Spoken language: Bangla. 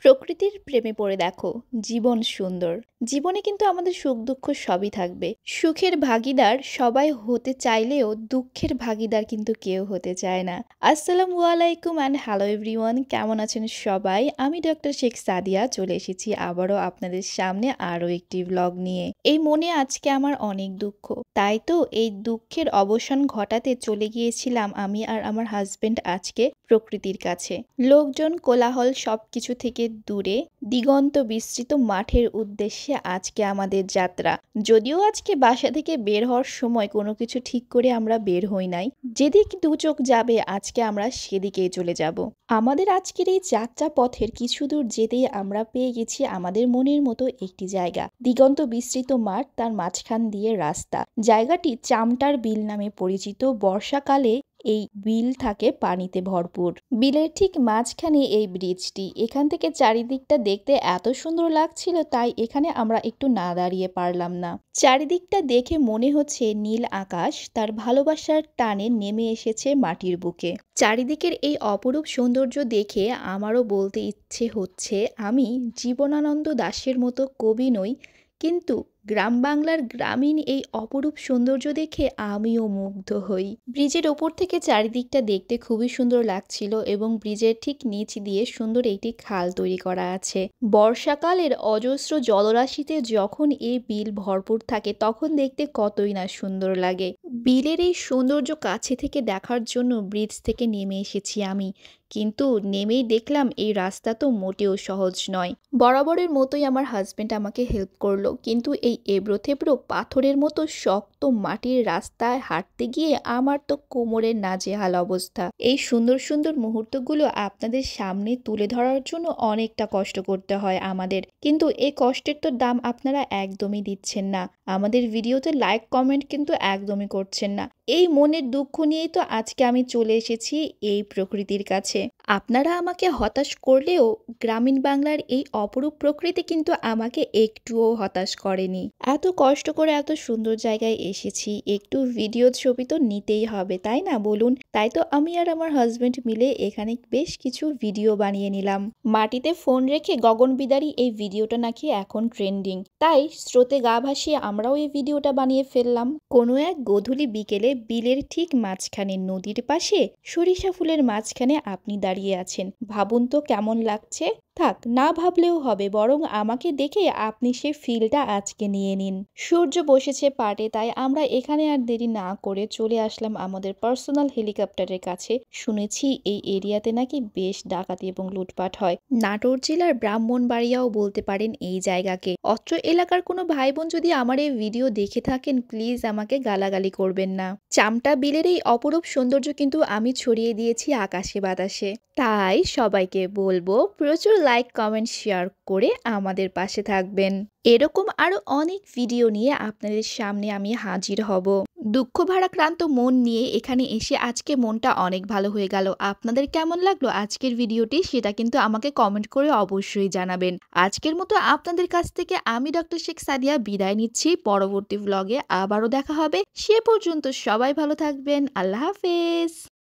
প্রকৃতির প্রেমে পড়ে দেখো, জীবন সুন্দর। জীবনে কিন্তু আমাদের সুখ দুঃখ সবই থাকবে। সুখের ভাগীদার সবাই হতে চাইলেও দুঃখের ভাগীদার কিন্তু কেউ হতে চায় না। আসসালামু আলাইকুম অ্যান্ড হ্যালো এভরিওয়ান, কেমন আছেন সবাই? আমি ডক্টর শেখ সাদিয়া চলে এসেছি আবারও আপনাদের সামনে আরও একটি ব্লগ নিয়ে। এই মনে আজকে আমার অনেক দুঃখ, তাই তো এই দুঃখের অবসান ঘটাতে চলে গিয়েছিলাম আমি আর আমার হাজবেন্ড আজকে প্রকৃতির কাছে। লোকজন কোলাহল সবকিছু থেকে দূরে দিগন্ত বিস্তৃত মাঠের উদ্দেশ্যে আজকে আমাদের যাত্রা। যদিও আজকে বাসা থেকে বের হওয়ার সময় কোনো কিছু ঠিক করে আমরা বের হই নাই, যেদিক দু চোখ যাবে আজকে আমরা সেদিকেই চলে যাব। আমাদের আজকের এই যাত্রা পথের কিছু দূর যেতেই আমরা পেয়ে গেছি আমাদের মনের মতো একটি জায়গা। দিগন্ত বিস্তৃত মাঠ, তার মাঝখান দিয়ে রাস্তা। জায়গাটি চামটার বিল নামে পরিচিত। বর্ষাকালে এই বিল থাকে পানিতে ভরপুর। বিলের ঠিক মাঝখানে এই ব্রিজটি। এখান থেকে চারিদিকটা দেখতে এত সুন্দর লাগছিল, তাই এখানে আমরা একটু না দাঁড়িয়ে পারলাম না। চারিদিকটা দেখে মনে হচ্ছে নীল আকাশ তার ভালোবাসার টানে নেমে এসেছে মাটির বুকে। চারিদিকের এই অপরূপ সৌন্দর্য দেখে আমারও বলতে ইচ্ছে হচ্ছে, আমি জীবনানন্দ দাশের মতো কবি নই, কিন্তু গ্রাম বাংলার গ্রামীণ এই অপরূপ সৌন্দর্য দেখে আমিও মুগ্ধ হই। ব্রিজের ওপর থেকে চারিদিকটা দেখতে খুবই সুন্দর লাগছিল এবং ব্রিজের ঠিক নিচ দিয়ে সুন্দর একটি খাল তৈরি করা আছে। বর্ষাকালের অজস্র জলরাশিতে যখন এই বিল ভরপুর থাকে তখন দেখতে কতই না সুন্দর লাগে। বিলের এই সৌন্দর্য কাছে থেকে দেখার জন্য ব্রিজ থেকে নেমে এসেছি আমি, কিন্তু নেমেই দেখলাম এই রাস্তা তো মোটেও সহজ নয়। বরাবরের মতোই আমার হাজবেন্ড আমাকে হেল্প করলো, কিন্তু এই এবড়ো থেবড়ো পাথরের মতো শক্ত মাটির রাস্তায় হাঁটতে গিয়ে আমার তো কোমরের নাজেহাল অবস্থা। এই সুন্দর সুন্দর মুহূর্তগুলো আপনাদের সামনে তুলে ধরার জন্য অনেকটা কষ্ট করতে হয় আমাদের, কিন্তু এই কষ্টের তো দাম আপনারা একদমই দিচ্ছেন না। আমাদের ভিডিওতে লাইক কমেন্ট কিন্তু একদমই করছেন না। এই মনের দুঃখ নিয়েই তো আজকে আমি চলে এসেছি এই প্রকৃতির কাছে। আপনারা আমাকে হতাশ করলেও গ্রামীণ বাংলার এই অপরূপ প্রকৃতি কিন্তু আমাকে একটুও হতাশ করেনি। এত কষ্ট করে এত সুন্দর জায়গায় এসেছি, একটু ভিডিও ছবি তো নিতেই হবে, তাই না বলুন? তাই তো আমি আর আমার হাজবেন্ড মিলে এখানে বেশ কিছু ভিডিও বানিয়ে নিলাম। মাটিতে ফোন রেখে গগনবিদারী এই ভিডিওটা নাকি এখন ট্রেন্ডিং, তাই স্রোতে গা ভাসিয়ে আমরাও এই ভিডিওটা বানিয়ে ফেললাম। কোনো এক গোধূলি বিকেলে বিলের ঠিক মাঝখানে নদীর পাশে সরিষা ফুলের মাঝখানে আপনি দাঁড়িয়ে আছেন। ভাবুন তো কেমন লাগছে? থাক, না ভাবলেও হবে, বরং আমাকে দেখে আপনি সে ফিলটা আজকে নিয়ে নিন। সূর্য বসেছে পাটে, তাই আমরা এখানে আর দেরি না করে চলে আসলাম আমাদের পার্সোনাল হেলিকপ্টারের কাছে। শুনেছি এই এরিয়াতে নাকি বেশ ডাকাতি এবং লুটপাট হয়। নাটোর জেলার ব্রাহ্মণবাড়িয়াও বলতে পারেন এই জায়গাকে। অত্র এলাকার কোনো ভাই বোন যদি আমার এই ভিডিও দেখে থাকেন, প্লিজ আমাকে গালাগালি করবেন না। চামটা বিলের এই অপরূপ সৌন্দর্য কিন্তু আমি ছড়িয়ে দিয়েছি আকাশে বাতাসে, তাই সবাইকে বলবো প্রচুর লাইক কমেন্ট শেয়ার করে আমাদের পাশে থাকবেন। এরকম আরো অনেক ভিডিও নিয়ে আপনাদের সামনে আমি হাজির হব। দুঃখ ভারাক্রান্ত মন নিয়ে এখানে এসে আজকে মনটা অনেক ভালো হয়ে গেল। আপনাদের কেমন লাগলো আজকের ভিডিওটি, সেটা কিন্তু আমাকে কমেন্ট করে অবশ্যই জানাবেন। আজকের মতো আপনাদের কাছ থেকে আমি ডক্টর শেখ সাদিয়া বিদায় নিচ্ছি। পরবর্তী ব্লগে আবারও দেখা হবে। সে পর্যন্ত সবাই ভালো থাকবেন। আল্লাহ হাফেজ।